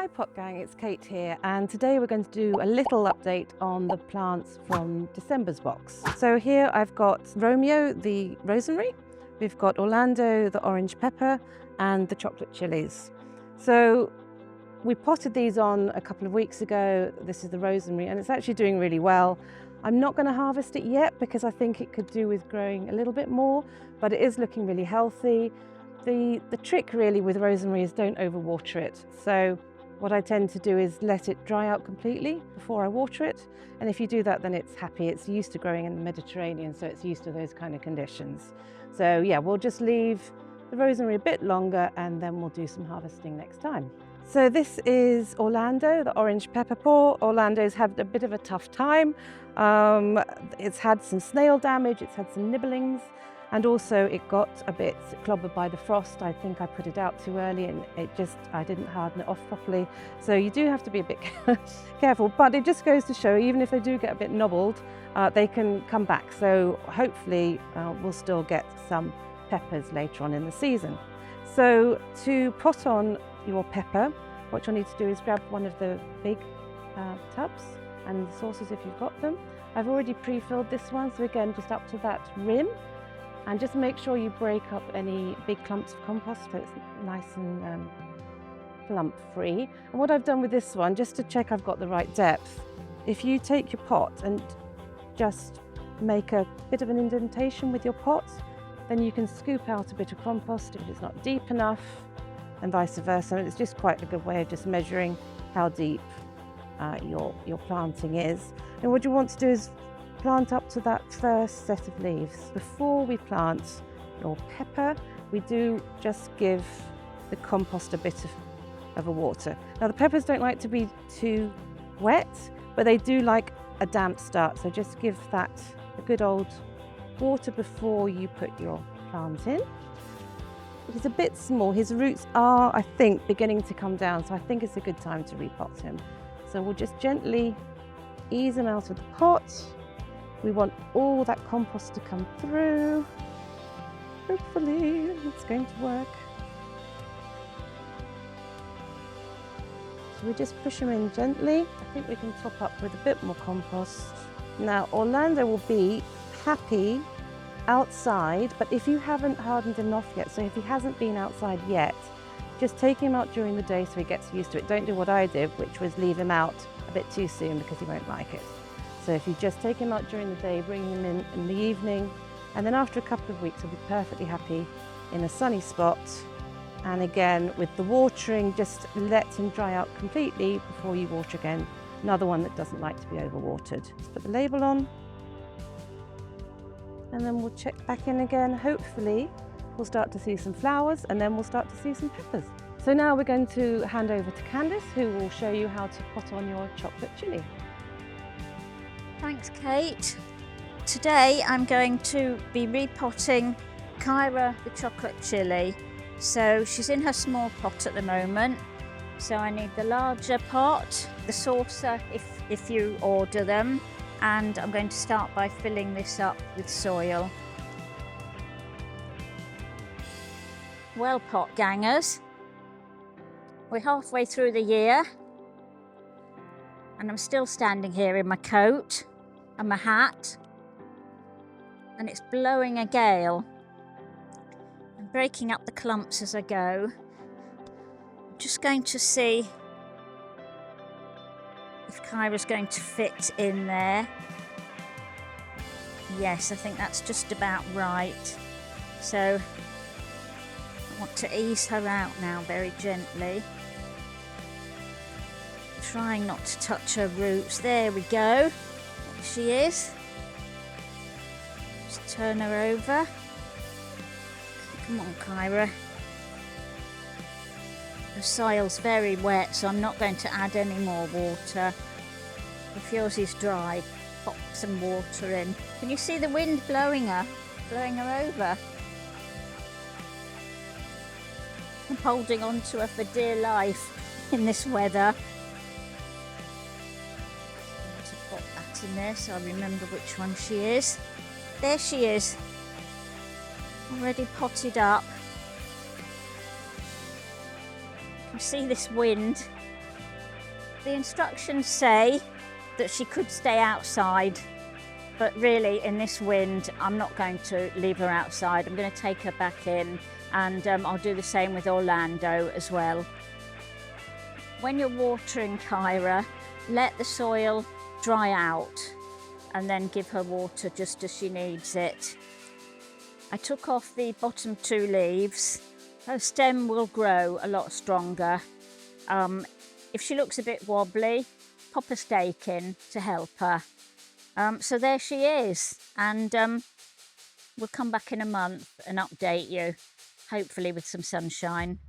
Hi Pot Gang, it's Kate here, and today we're going to do a little update on the plants from December's box. So here I've got Romeo, the rosemary, we've got Orlando, the orange pepper, and the chocolate chilies. So we potted these on a couple of weeks ago. This is the rosemary, and it's actually doing really well. I'm not going to harvest it yet because I think it could do with growing a little bit more, but it is looking really healthy. The trick really with rosemary is don't overwater it. So what I tend to do is let it dry out completely before I water it. And if you do that, then it's happy. It's used to growing in the Mediterranean, so it's used to those kind of conditions. So yeah, we'll just leave the rosemary a bit longer and then we'll do some harvesting next time. So this is Orlando, the orange pepper. Poor Orlando's had a bit of a tough time. It's had some snail damage, it's had some nibblings, and also it got a bit clobbered by the frost. I think I put it out too early and I didn't harden it off properly. So you do have to be a bit careful, but it just goes to show, even if they do get a bit nobbled, they can come back. So hopefully we'll still get some peppers later on in the season. So to pot on your pepper, what you'll need to do is grab one of the big tubs and saucers if you've got them. I've already pre-filled this one, so again, just up to that rim. And just make sure you break up any big clumps of compost so it's nice and clump free. And what I've done with this one, just to check I've got the right depth, if you take your pot and just make a bit of an indentation with your pot, then you can scoop out a bit of compost if it's not deep enough, and vice versa. And it's just quite a good way of just measuring how deep your planting is. And what you want to do is plant up to that first set of leaves. Before we plant your pepper, we do just give the compost a bit of a water. Now the peppers don't like to be too wet, but they do like a damp start. So just give that a good old water before you put your plant in. He's a bit small. His roots are, I think, beginning to come down. So I think it's a good time to repot him. So we'll just gently ease him out of the pot. We want all that compost to come through. Hopefully it's going to work. So we just push them in gently. I think we can top up with a bit more compost. Now Orlando will be happy outside, but if you haven't hardened him off yet, so if he hasn't been outside yet, just take him out during the day so he gets used to it. Don't do what I did, which was leave him out a bit too soon because he won't like it. So if you just take him out during the day, bring him in the evening, and then after a couple of weeks he'll be perfectly happy in a sunny spot. And again, with the watering, just let him dry out completely before you water again. Another one that doesn't like to be overwatered. Just put the label on, and then we'll check back in again. Hopefully we'll start to see some flowers, and then we'll start to see some peppers. So now we're going to hand over to Candice, who will show you how to pot on your chocolate chilli. Thanks, Kate. Today I'm going to be repotting Kyra, the chocolate chilli. So she's in her small pot at the moment. So I need the larger pot, the saucer if you order them. And I'm going to start by filling this up with soil. Well, pot gangers, we're halfway through the year. And I'm still standing here in my coat and my hat, and it's blowing a gale. I'm breaking up the clumps as I go. I'm just going to see if Kyra's going to fit in there. Yes, I think that's just about right. So I want to ease her out now very gently. Trying not to touch her roots. There we go. There she is. Just turn her over. Come on, Kyra. The soil's very wet, so I'm not going to add any more water. If yours is dry, pop some water in. Can you see the wind blowing her over? I'm holding on to her for dear life in this weather. Pop that in there so I remember which one she is. There she is, already potted up. You can see this wind The instructions say that she could stay outside, but really in this wind, I'm not going to leave her outside. I'm going to take her back in, and I'll do the same with Orlando as well. When you're watering Kyra, let the soil dry out and then give her water just as she needs it. I took off the bottom 2 leaves. Her stem will grow a lot stronger. If she looks a bit wobbly, pop a stake in to help her. So there she is, and we'll come back in a month and update you, hopefully with some sunshine.